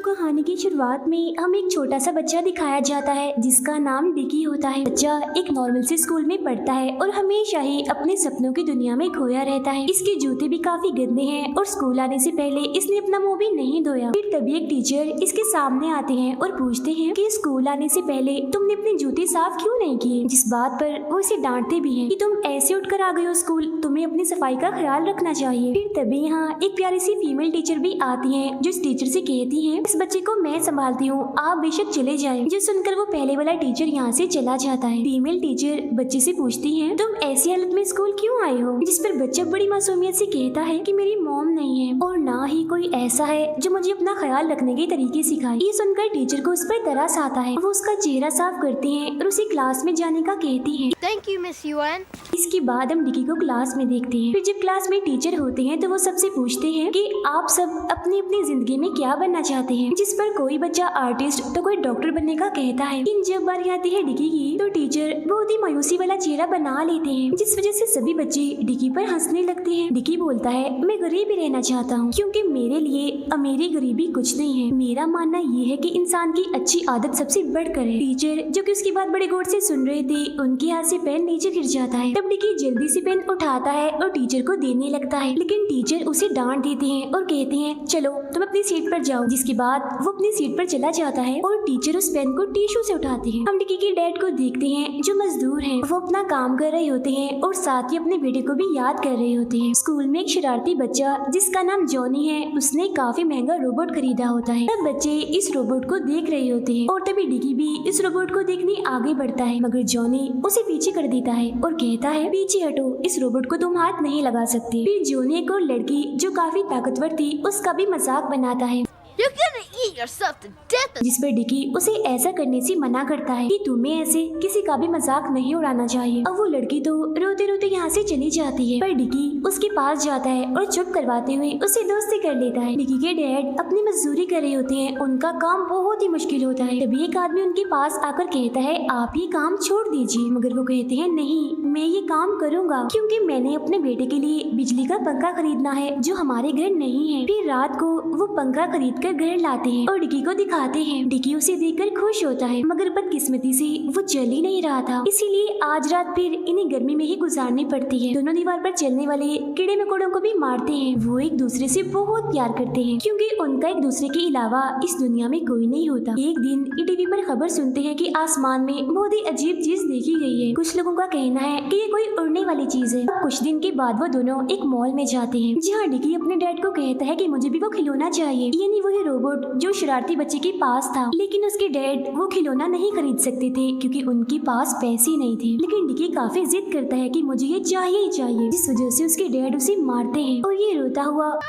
कहानी की शुरुआत में हमें एक छोटा सा बच्चा दिखाया जाता है जिसका नाम डिकी होता है। बच्चा एक नॉर्मल से स्कूल में पढ़ता है और हमेशा ही अपने सपनों की दुनिया में खोया रहता है। इसके जूते भी काफी गंदे हैं और स्कूल आने से पहले इसने अपना मुंह भी नहीं धोया। फिर तभी एक टीचर इसके सामने आते हैं और पूछते हैं कि स्कूल आने से पहले तुमने अपने जूते साफ क्यों नहीं किए, जिस बात पर वो इसे डांटते भी हैं कि तुम ऐसे उठकर आ गए हो स्कूल, तुम्हें अपनी सफाई का ख्याल रखना चाहिए। फिर तभी यहाँ एक प्यारी सी फीमेल टीचर भी आती है जो इस टीचर से कहती है इस बच्चे को मैं संभालती हूँ, आप बेशक चले जाएं। जो सुनकर वो पहले वाला टीचर यहाँ से चला जाता है। फीमेल टीचर बच्चे से पूछती है तुम ऐसी हालत में स्कूल क्यों आए हो, जिस पर बच्चा बड़ी मासूमियत से कहता है कि मेरी मॉम नहीं है और ना ही कोई ऐसा है जो मुझे अपना ख्याल रखने के तरीके सिखाए। ये सुनकर टीचर को उस पर तरस आता है। वो उसका चेहरा साफ करती है और उसे क्लास में जाने का कहती है। Thank you miss yuan. इसके बाद हम डिकी को क्लास में देखते हैं। फिर जब क्लास में टीचर होते हैं तो वो सबसे पूछते हैं कि आप सब अपनी अपनी जिंदगी में क्या बनना चाहते हैं, जिस पर कोई बच्चा आर्टिस्ट तो कोई डॉक्टर बनने का कहता है। लेकिन जब बारी आती है डिकी की तो टीचर बहुत ही मायूसी वाला चेहरा बना लेते हैं, जिस वजह से सभी बच्चे डिकी पर हंसने लगते हैं। डिकी बोलता है मैं गरीब ही रहना चाहता हूँ क्योंकि मेरे लिए अमीरी गरीबी कुछ नहीं है। मेरा मानना ये है कि इंसान की अच्छी आदत सबसे बढ़कर है। टीचर जो कि उसकी बात बड़े गौर से सुन रहे थे, उनके हाथ से पेन नीचे गिर जाता है। तब डिकी जल्दी से पेन उठाता है और टीचर को देने लगता है, लेकिन टीचर उसे डांट देते हैं और कहते हैं चलो तुम अपनी सीट पर जाओ। जिसके बाद वो अपनी सीट पर चला जाता है और टीचर उस पेन को टिश्यू से उठाते हैं। हम डिकी के डैड को देखते हैं जो मजदूर हैं। वो अपना काम कर रहे होते हैं और साथ ही अपने बेटे को भी याद कर रहे होते हैं। स्कूल में एक शरारती बच्चा जिसका नाम जॉनी है, उसने काफी महंगा रोबोट खरीदा होता है। सब बच्चे इस रोबोट को देख रहे होते हैं और तभी डिकी भी इस रोबोट को देखने आगे बढ़ता है, मगर जॉनी उसे पीछे कर देता है और कहता है पीछे हटो, इस रोबोट को तुम हाथ नहीं लगा सकते। फिर जॉनी एक और लड़की जो काफी ताकतवर थी उसका भी मजाक बनाता है, You're gonna eat yourself to death. जिस पर डिकी उसे ऐसा करने से मना करता है कि तुम्हें ऐसे किसी का भी मजाक नहीं उड़ाना चाहिए। अब वो लड़की तो रोते रोते यहाँ से चली जाती है, पर डिकी उसके पास जाता है और चुप करवाते हुए उसे दोस्ती कर लेता है। डिकी के डैड अपनी मजदूरी कर रहे होते हैं, उनका काम बहुत ही मुश्किल होता है। तभी एक आदमी उनके पास आकर कहता है आप ये काम छोड़ दीजिए, मगर वो कहते हैं नहीं मैं ये काम करूँगा क्योंकि मैंने अपने बेटे के लिए बिजली का पंखा खरीदना है जो हमारे घर नहीं है। फिर रात को वो पंखा खरीद कर घर लाते हैं और डिकी को दिखाते हैं। डिकी उसे देखकर खुश होता है, मगर बदकिस्मती से वो चल ही नहीं रहा था, इसीलिए आज रात फिर इन्हें गर्मी में ही गुजारनी पड़ती है। दोनों दीवार पर चलने वाले कीड़े मकोड़ों को भी मारते हैं। वो एक दूसरे से बहुत प्यार करते हैं क्योंकि उनका एक दूसरे के अलावा इस दुनिया में कोई नहीं होता। एक दिन ये टीवी पर खबर सुनते हैं कि आसमान में बहुत ही अजीब चीज देखी गई है। कुछ लोगों का कहना है कि ये कोई उड़ने वाली चीज है। कुछ दिन के बाद वो दोनों एक मॉल में जाते हैं जहाँ डिकी अपने डैड को कहता है कि मुझे भी वो खिलौना चाहिए, यानी वही रोबोट जो शरारती बच्चे के पास था। लेकिन उसके डैड वो खिलौना नहीं खरीद सकते थे क्योंकि उनके पास पैसे नहीं थे। लेकिन डिकी काफी जिद करता है कि मुझे ये चाहिए ही चाहिए, जिस वजह से उसके डैड उसे मारते हैं और ये रोता हुआ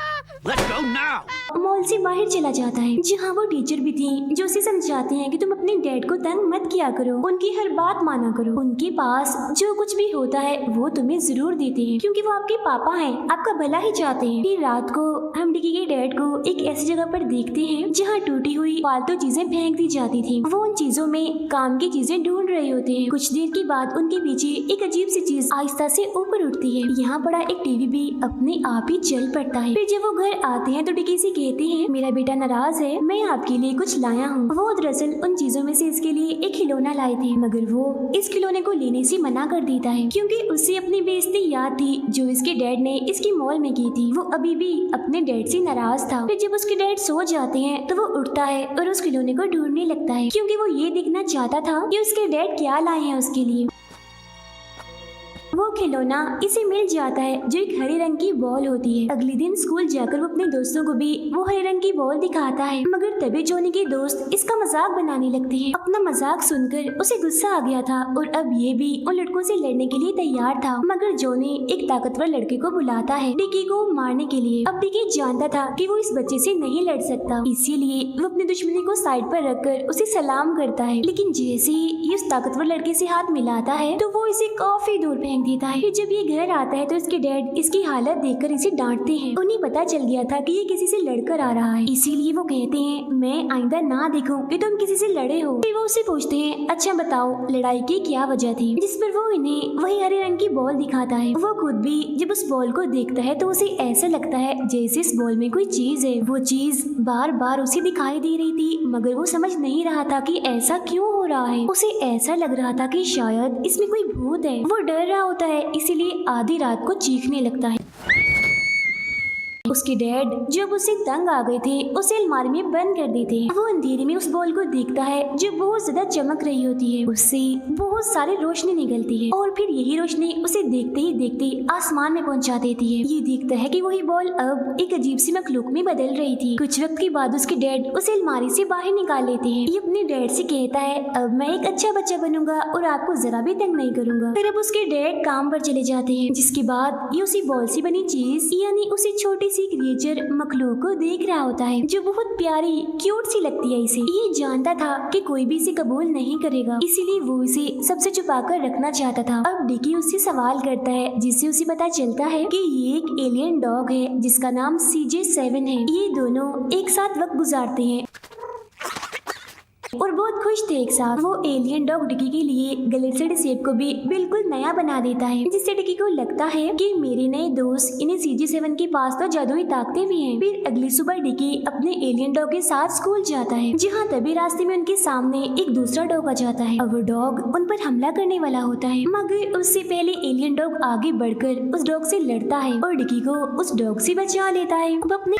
मॉल से बाहर चला जाता है, जहाँ वो टीचर भी थी जो उसे समझाते हैं कि तुम अपने डैड को तंग मत किया करो, उनकी हर बात माना करो, उनके पास जो कुछ भी होता है वो तुम्हें जरूर देते हैं क्योंकि वो आपके पापा हैं, आपका भला ही चाहते हैं। फिर रात को हम डिकी के डैड को एक ऐसी जगह पर देखते हैं जहाँ टूटी हुई फालतू चीजें फेंक दी जाती थी। वो उन चीजों में काम की चीजें ढूंढ रहे होते हैं। कुछ देर के बाद उनके पीछे एक अजीब सी चीज आहिस्ता से ऊपर उठती है। यहाँ पड़ा एक टीवी भी अपने आप ही चल पड़ता है। फिर जब वो घर आते हैं तो डिकी से कहते हैं मेरा बेटा नाराज है, मैं आपके लिए कुछ लाया हूँ। वो दरअसल उन चीजों में से इसके लिए एक खिलौना लाए थे, मगर वो इस खिलौने को लेने से मना कर देता है क्योंकि उसे अपनी बेइज्जती याद थी जो इसके डैड ने इसकी मॉल में की थी। वो अभी भी अपने डैड से नाराज था। फिर जब उसके डैड सो जाते हैं तो वो उठता है और उस खिलौने को ढूंढने लगता है क्योंकि वो ये देखना चाहता था कि उसके डैड क्या लाए हैं उसके लिए। वो खिलौना इसे मिल जाता है जो एक हरे रंग की बॉल होती है। अगले दिन स्कूल जाकर वो अपने दोस्तों को भी वो हरे रंग की बॉल दिखाता है, मगर तभी जॉनी के दोस्त इसका मजाक बनाने लगते हैं। अपना मजाक सुनकर उसे गुस्सा आ गया था और अब ये भी उन लड़कों से लड़ने के लिए तैयार था, मगर जॉनी एक ताकतवर लड़के को बुलाता है डिकी को मारने के लिए। अब डिकी जानता था कि वो इस बच्चे से नहीं लड़ सकता, इसीलिए वो अपनी दुश्मनी को साइड पर रखकर उसे सलाम करता है। लेकिन जैसे ही उस ताकतवर लड़के से हाथ मिलाता है तो वो इसे काफी दूर फेंक देता है। फिर जब ये घर आता है तो इसके डैड इसकी हालत देखकर इसे डांटते हैं। उन्हें पता चल गया था कि ये किसी से लड़कर आ रहा है, इसीलिए वो कहते हैं मैं आइंदा ना देखूं कि तुम किसी से लड़े हो। फिर वो उससे पूछते हैं अच्छा बताओ लड़ाई की क्या वजह थी, जिस पर वो इन्हें वही हरे रंग की बॉल दिखाता है। वो खुद भी जब उस बॉल को देखता है तो उसे ऐसा लगता है जैसे इस बॉल में कोई चीज है। वो चीज बार बार उसे दिखाई दे रही थी मगर वो समझ नहीं रहा था कि ऐसा क्यों हो रहा है। उसे ऐसा लग रहा था कि शायद इसमें कोई भूत है। वो डर रहा होता है इसीलिए आधी रात को चीखने लगता है। उसके डैड जब उसे तंग आ गए थे उसे अलमारी में बंद कर देते हैं। वो अंधेरे में उस बॉल को देखता है जो बहुत ज्यादा चमक रही होती है। उससे बहुत सारी रोशनी निकलती है और फिर यही रोशनी उसे देखते ही देखते आसमान में पहुंचा देती है। ये देखता है कि वही बॉल अब एक अजीब सी मखलूक में बदल रही थी। कुछ वक्त के बाद उसके डैड उसे अलमारी से बाहर निकाल लेते हैं। ये अपने डैड से कहता है अब मैं एक अच्छा बच्चा बनूंगा और आपको जरा भी तंग नहीं करूंगा। फिर अब उसके डैड काम पर चले जाते हैं, जिसके बाद ये उसी बॉल से बनी चीज यानी उसी छोटी सी क्रिएचर मखलूक को देख रहा होता है जो बहुत प्यारी क्यूट सी लगती है। इसे ये जानता था कि कोई भी इसे कबूल नहीं करेगा, इसीलिए वो इसे सबसे छुपा कर रखना चाहता था। अब डिकी उससे सवाल करता है जिससे उसे पता चलता है कि ये एक एलियन डॉग है जिसका नाम CJ7 है। ये दोनों एक साथ वक्त गुजारते हैं और बहुत खुश थे एक साथ। वो एलियन डॉग डिकी के लिए गलेक्सेड शेप को भी बिल्कुल नया बना देता है, जिससे डिकी को लगता है कि मेरे नए दोस्त इन्हें CJ7 के पास तो जादुई ताकतें भी हैं। फिर अगली सुबह डिकी अपने एलियन डॉग के साथ स्कूल जाता है, जहाँ तभी रास्ते में उनके सामने एक दूसरा डॉग आ जाता है। अब वो डॉग उन पर हमला करने वाला होता है मगर उससे पहले एलियन डॉग आगे बढ़कर उस डॉग से लड़ता है और डिकी को उस डॉग से बचा लेता है। वो अपने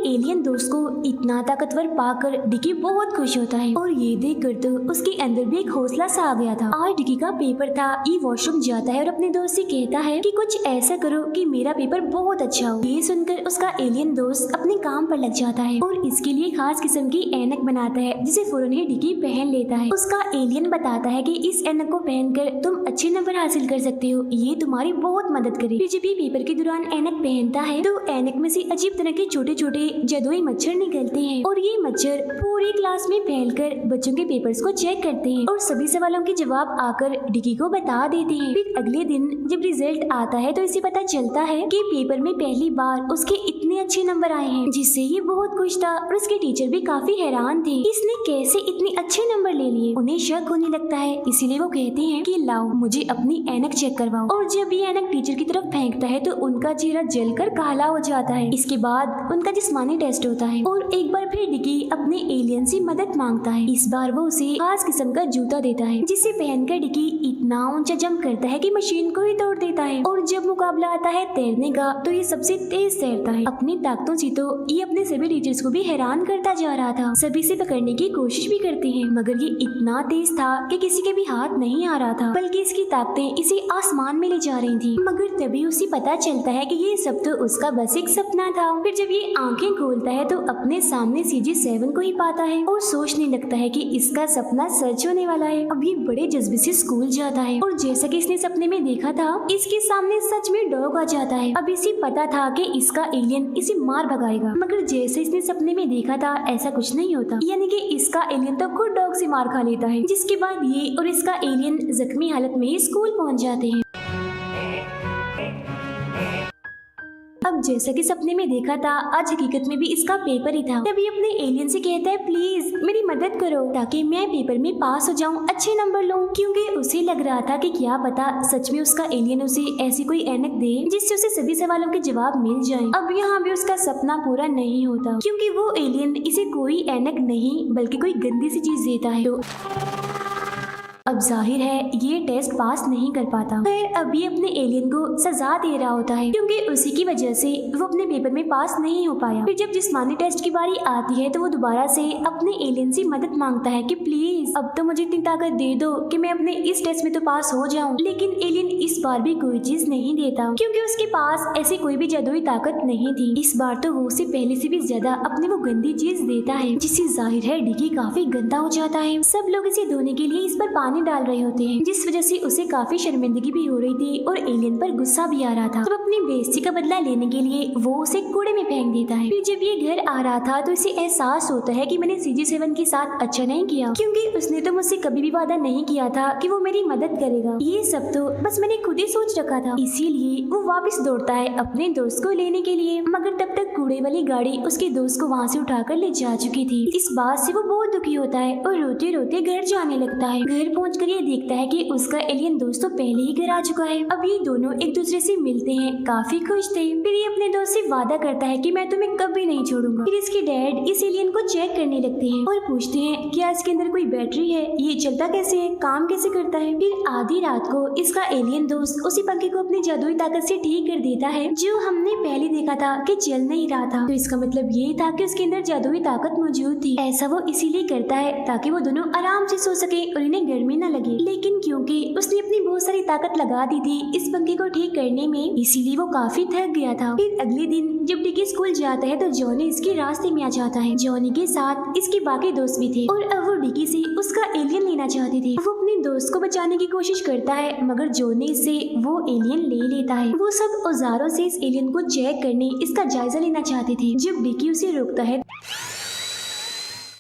एलियन दोस्त को इतना ताकतवर पाकर डिकी बहुत खुश होता है और ये देखकर तो उसके अंदर भी एक हौसला सा आ गया था। आज डिकी का पेपर था। ये वॉशरूम जाता है और अपने दोस्त से कहता है कि कुछ ऐसा करो कि मेरा पेपर बहुत अच्छा हो। ये सुनकर उसका एलियन दोस्त अपने काम पर लग जाता है और इसके लिए खास किस्म की ऐनक बनाता है जिसे फौरन ही डिकी पहन लेता है। उसका एलियन बताता है कि इस ऐनक को पहनकर तुम अच्छे नंबर हासिल कर सकते हो, ये तुम्हारी बहुत मदद करे। फिर जब ये पेपर के दौरान ऐनक पहनता है तो ऐनक में से अजीब तरह के छोटे छोटे जादुई मच्छर निकलते हैं और ये मच्छर पूरी क्लास में फैलकर बच्चों के पेपर्स को चेक करते हैं और सभी सवालों के जवाब आकर डिकी को बता देते हैं। फिर अगले दिन जब रिजल्ट आता है तो इसे पता चलता है कि पेपर में पहली बार उसके इतने अच्छे नंबर आए हैं, जिससे ये बहुत खुश था और उसके टीचर भी काफी हैरान थे इसने कैसे इतने अच्छे नंबर ले लिए। उन्हें शक होने लगता है, इसीलिए वो कहते हैं कि लाओ मुझे अपनी ऐनक चेक करवाओ। और जब ये ऐनक टीचर की तरफ फेंकता है तो उनका चेहरा जलकर काला हो जाता है। इसके बाद उनका जिस्मानी टेस्ट होता है और एक बार फिर डिकी अपने एलियन से मदद मांगता है। इस बार वो उसे खास किस्म का जूता देता है जिसे पहनकर डिकी इतना ऊंचा जंप करता है कि मशीन को ही तोड़ देता है। और जब मुकाबला आता है तैरने का तो ये सबसे तेज तैरता है। अपनी ताकतों से तो ये अपने सभी टीचर्स को भी हैरान करता जा रहा था। सभी से पकड़ने की कोशिश भी करते हैं मगर ये इतना तेज था कि किसी के भी हाथ नहीं आ रहा था, बल्कि इसकी ताकतें इसे आसमान में ले जा रही थी। मगर तभी उसे पता चलता है कि ये सब तो उसका बस एक सपना था। फिर जब ये आंखें खोलता है तो अपने सामने CJ7 को ही पाता है और सोचने लगता है कि इसका सपना सच होने वाला है। अब ये बड़े जज्बे से स्कूल जाता है और जैसा कि इसने सपने में देखा था इसके सामने सच में डॉग आ जाता है। अब इसे पता था कि इसका एलियन इसे मार भगाएगा, मगर जैसे इसने सपने में देखा था ऐसा कुछ नहीं होता, यानी कि इसका एलियन तो खुद डॉग से मार खा लेता है। जिसके बाद ये और इसका एलियन जख्मी हालत में ही स्कूल पहुंच जाते हैं। अब जैसा कि सपने में देखा था आज हकीकत में भी इसका पेपर ही था। तभी अपने एलियन से कहता है प्लीज मेरी मदद करो ताकि मैं पेपर में पास हो जाऊं, अच्छे नंबर लूं, क्योंकि उसे लग रहा था कि क्या पता सच में उसका एलियन उसे ऐसी कोई ऐनक दे जिससे उसे सभी सवालों के जवाब मिल जाएं। अब यहाँ भी उसका सपना पूरा नहीं होता क्योंकि वो एलियन इसे कोई ऐनक नहीं बल्कि कोई गंदी सी चीज देता है। तो अब जाहिर है ये टेस्ट पास नहीं कर पाता। फिर अब ये अपने एलियन को सजा दे रहा होता है क्योंकि उसी की वजह से वो अपने पेपर में पास नहीं हो पाया। फिर जब जिस्मानी टेस्ट की बारी आती है तो वो दोबारा से अपने एलियन से मदद मांगता है कि प्लीज अब तो मुझे इतनी ताकत दे दो कि मैं अपने इस टेस्ट में तो पास हो जाऊं। लेकिन एलियन इस बार भी कोई चीज नहीं देता क्योंकि उसके पास ऐसी कोई भी जादुई ताकत नहीं थी। इस बार तो वो उसे पहले से भी ज्यादा अपनी वो गंदी चीज देता है जिससे जाहिर है डिकी काफी गंदा हो जाता है। सब लोग इसे धोने के लिए इस पर पानी पानी डाल रहे होते हैं, जिस वजह से उसे काफी शर्मिंदगी भी हो रही थी और एलियन पर गुस्सा भी आ रहा था। तब अपनी बेइज्जती का बदला लेने के लिए वो उसे कूड़े में फेंक देता है। फिर जब ये घर आ रहा था तो इसे एहसास होता है कि मैंने CJ7 के साथ अच्छा नहीं किया, क्योंकि उसने तो मुझसे कभी भी वादा नहीं किया था कि वो मेरी मदद करेगा। ये सब तो बस मैंने खुद ही सोच रखा था। इसीलिए वो वापस दौड़ता है अपने दोस्त को लेने के लिए, मगर तब तक कूड़े वाली गाड़ी उसके दोस्त को वहाँ से उठाकर ले जा चुकी थी। इस बात से वो बहुत दुखी होता है और रोते रोते घर जाने लगता है। घर पहुंचकर ये देखता है कि उसका एलियन दोस्त तो पहले ही घर आ चुका है। अब ये दोनों एक दूसरे से मिलते हैं, काफी खुश थे। फिर ये अपने दोस्त से वादा करता है कि मैं तुम्हें कभी नहीं छोड़ूंगा। फिर इसके डैड इस एलियन को चेक करने लगते हैं और पूछते हैं क्या इसके अंदर कोई बैटरी है, ये चलता कैसे है, काम कैसे करता है। फिर आधी रात को इसका एलियन दोस्त उसी पंखे को अपनी जादुई ताकत से ठीक कर देता है जो हमने पहले देखा था कि चल नहीं रहा था। तो इसका मतलब ये था कि उसके अंदर जादुई ताकत मौजूद थी। ऐसा वो इसीलिए करता है ताकि वो दोनों आराम से सो सके और इन्हें गर्मी न लगे। लेकिन क्योंकि उसने अपनी बहुत सारी ताकत लगा दी थी इस पंखे को ठीक करने में, इसीलिए वो काफी थक गया था। फिर अगले दिन जब डिकी स्कूल जाता है तो जॉनी इसके रास्ते में आ जाता है। जॉनी के साथ इसके बाकी दोस्त भी थे और अब वो डिकी से उसका एलियन लेना चाहते थे। वो अपने दोस्त को बचाने की कोशिश करता है, मगर जॉनी से वो एलियन ले लेता है। वो सब औजारों से इस एलियन को चेक करने, इसका जायजा लेना चाहते थे। जब डिकी उसे रोकता है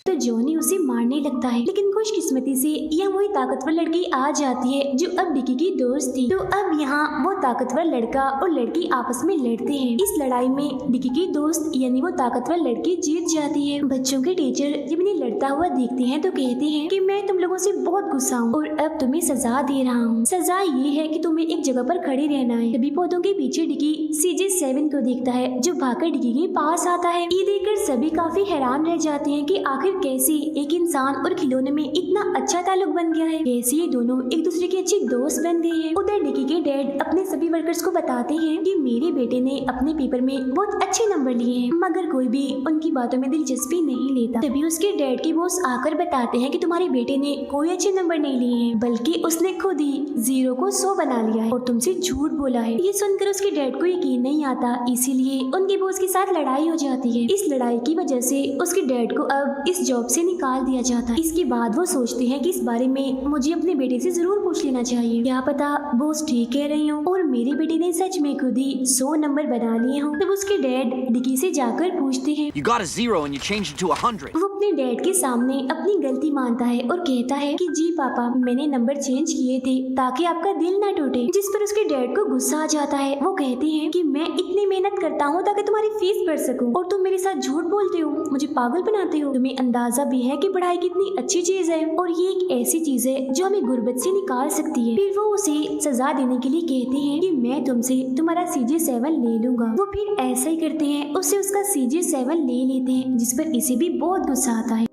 तो जॉनी उसे मारने लगता है, लेकिन खुशकिस्मती से यह वही ताकतवर लड़की आ जाती है जो अब डिकी की दोस्त थी। तो अब यहाँ वो ताकतवर लड़का और लड़की आपस में लड़ते हैं। इस लड़ाई में डिकी की दोस्त यानी वो ताकतवर लड़की जीत जाती है। बच्चों के टीचर जब इन्हें लड़ता हुआ देखते हैं तो कहते हैं कि मैं तुम लोगों से बहुत गुस्सा हूँ और अब तुम्हें सजा दे रहा हूँ। सजा ये है कि तुम्हें एक जगह पर खड़े रहना है। तभी पौधों के पीछे डिकी CJ7 को देखता है जो भागकर डिकी के पास आता है। ये देखकर सभी काफी हैरान रह जाते हैं कि आखिर कैसे एक इंसान और खिलौने में इतना अच्छा ताल्लुक बन गया है, कैसे ये दोनों एक दूसरे के अच्छे दोस्त बन गए हैं। उधर डिकी के डैड अपने सभी वर्कर्स को बताते हैं कि मेरे बेटे ने अपने पेपर में बहुत अच्छे नंबर लिए हैं, मगर कोई भी उनकी बातों में दिलचस्पी नहीं लेता। तभी उसके डैड के बॉस आकर बताते हैं कि तुम्हारे बेटे ने कोई अच्छे नंबर नहीं लिए हैं, बल्कि उसने खुद ही 0 को 100 बना लिया है और तुमसे झूठ बोला है। ये सुनकर उसके डैड को यकीन नहीं आता, इसीलिए उनके बॉस के साथ लड़ाई हो जाती है। इस लड़ाई की वजह से उसके डैड को अब इस जॉब से निकाल दिया जाता है। इसके बाद वो सोचते हैं कि इस बारे में मुझे अपने बेटे से जरूर पूछ लेना चाहिए, क्या पता बॉस ठीक कह रही हूँ और मेरे बेटे ने सच में खुद ही 100 नंबर बना लिए हों। तब उसके डैड डिकी से जाकर पूछते हैं You got a 0 and you changed it to 100. वो अपने डैड के सामने अपनी गलती मानता है और कहता है कि जी पापा मैंने नंबर चेंज किए थे ताकि आपका दिल ना टूटे। जिस पर उसके डैड को गुस्सा आ जाता है। वो कहते हैं कि मैं इतनी मेहनत करता हूँ ताकि तुम्हारी फीस भर सकूं और तुम मेरे साथ झूठ बोलते हो, मुझे पागल बनाते हो। तुम्हें अंदाजा भी है कि पढ़ाई कितनी अच्छी चीज है और ये एक ऐसी चीज है जो हमें गुर्बत से निकाल सकती है। फिर वो उसे सजा देने के लिए कहते हैं कि मैं तुमसे तुम्हारा CJ7 ले लूंगा। वो फिर ऐसा ही करते हैं, उससे उसका CJ7 ले लेते हैं, जिस पर इसे भी बहुत गुस्सा आता है।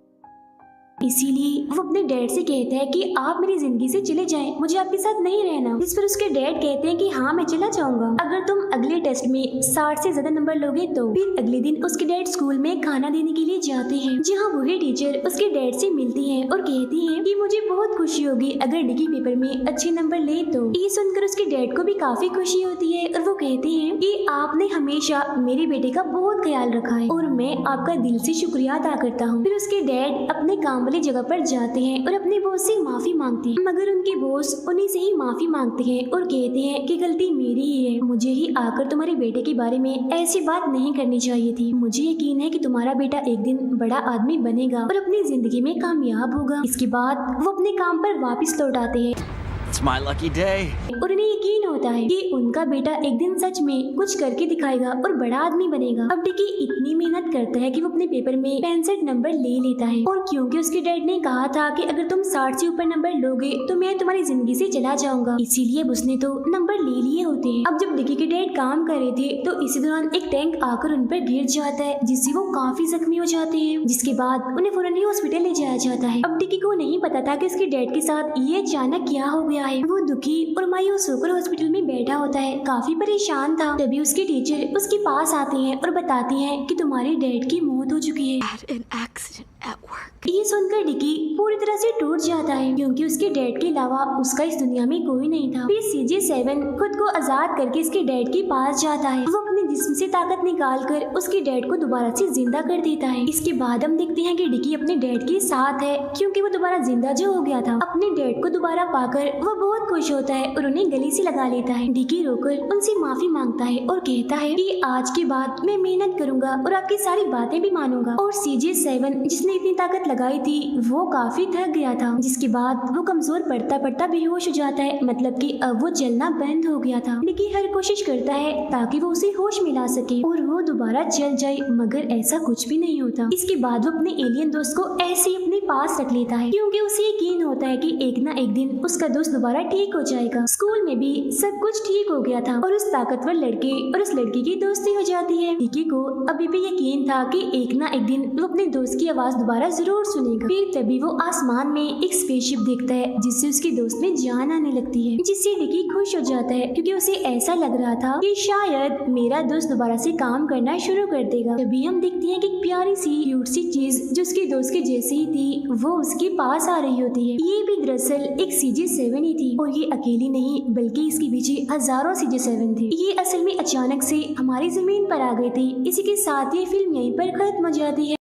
इसीलिए वो अपने डैड से कहता है कि आप मेरी जिंदगी से चले जाएं, मुझे आपके साथ नहीं रहना। जिस पर उसके डैड कहते हैं कि हाँ मैं चला जाऊंगा अगर तुम अगले टेस्ट में 60 से ज्यादा नंबर लोगे तो। फिर अगले दिन उसके डैड स्कूल में खाना देने के लिए जाते हैं, जहाँ वही टीचर उसके डैड से मिलती है और कहती है कि मुझे बहुत खुशी होगी अगर डिकी पेपर में अच्छे नंबर ले तो। ये सुनकर उसके डैड को भी काफी खुशी होती है और वो कहते हैं कि आपने हमेशा मेरे बेटे का बहुत ख्याल रखा है और मैं आपका दिल से शुक्रिया अदा करता हूँ। फिर उसके डैड अपने काम वाली जगह पर जाते हैं और अपने बॉस से माफी मांगते हैं, मगर उनके बॉस उन्हीं से ही माफी मांगते हैं और कहते हैं कि गलती मेरी ही है, मुझे ही आकर तुम्हारे बेटे के बारे में ऐसी बात नहीं करनी चाहिए थी। मुझे यकीन है कि तुम्हारा बेटा एक दिन बड़ा आदमी बनेगा और अपनी जिंदगी में कामयाब होगा। इसके बाद वो अपने काम पर वापस लौट आते हैं It's my lucky day. और उन्हें यकीन होता है कि उनका बेटा एक दिन सच में कुछ करके दिखाएगा और बड़ा आदमी बनेगा। अब डिकी इतनी मेहनत करता है कि वो अपने पेपर में 65 नंबर ले लेता है और क्योंकि उसके डैड ने कहा था कि अगर तुम 60 से ऊपर नंबर लोगे तो मैं तुम्हारी जिंदगी से चला जाऊंगा, इसीलिए उसने तो नंबर ले लिए होते हैं। अब जब डिकी के डैड काम कर रहे थे तो इसी दौरान एक टैंक आकर उन पर गिर जाता है, जिससे वो काफी जख्मी हो जाते हैं, जिसके बाद उन्हें फौरन ही हॉस्पिटल ले जाया जाता है। अब डिकी को नहीं पता था कि उसके डैड के साथ ये अचानक क्या हो गया है। वो दुखी और मायूस होकर हॉस्पिटल में बैठा होता है, काफी परेशान था। तभी उसके टीचर उसके पास आते हैं और बताते हैं कि तुम्हारे डैड की मौत मौत हो चुकी है। Had an accident at work. ये सुनकर डिकी पूरी तरह से टूट जाता है क्योंकि उसके डैड के अलावा उसका इस दुनिया में कोई नहीं था। फिर CJ7 खुद को आजाद करके इसके डैड के पास जाता है। वो अपने जिस्म से ताकत निकाल कर उसके डैड को दोबारा से जिंदा कर देता है। इसके बाद हम देखते हैं कि डिकी अपने डैड के साथ है क्योंकि वो दोबारा जिंदा जो हो गया था। अपने डैड को दोबारा पाकर वो बहुत खुश होता है और उन्हें गले से लगा लेता है। डिकी रोकर उनसे माफी मांगता है और कहता है कि आज के बाद मैं मेहनत करूंगा और आपकी सारी बातें भी मानूंगा। और CJ7 जिसने इतनी ताकत लगाई थी वो काफी थक गया था, जिसके बाद वो कमजोर पड़ता पड़ता बेहोश हो जाता है। मतलब कि अब वो चलना बंद हो गया था। डिकी हर कोशिश करता है ताकि वो उसे होश मिला सके और वो दोबारा चल जाए, मगर ऐसा कुछ भी नहीं होता। इसके बाद वो अपने एलियन दोस्त को ऐसे ही अपने पास रख लेता है क्योंकि उसे यकीन होता है कि एक ना एक दिन उसका दोस्त दोबारा ठीक हो जाएगा। स्कूल में भी सब कुछ ठीक हो गया था और उस ताकतवर लड़के और उस लड़की की दोस्ती हो जाती है। डिकी को अभी भी यकीन था कि एक ना एक दिन वो अपने दोस्त की आवाज दोबारा जरूर सुनेगा। फिर तभी वो आसमान में एक स्पेसशिप देखता है जिससे उसके दोस्त में जान आने लगती है, जिससे डिकी खुश हो जाता है क्योंकि उसे ऐसा लग रहा था कि शायद मेरा दोस्त दोबारा से काम करना शुरू कर देगा। तभी हम देखते हैं कि एक प्यारी सी क्यूट सी चीज जो उसके दोस्त के जैसी ही थी वो उसके पास आ रही होती है। ये भी दरअसल एक CJ7 ही थी और ये अकेली नहीं बल्कि इसके पीछे हजारों CJ7 थे। ये असल में अचानक से हमारी जमीन पर आ गई थी। इसी के साथ ये फिल्म यहीं पर खत्म हो जाती है।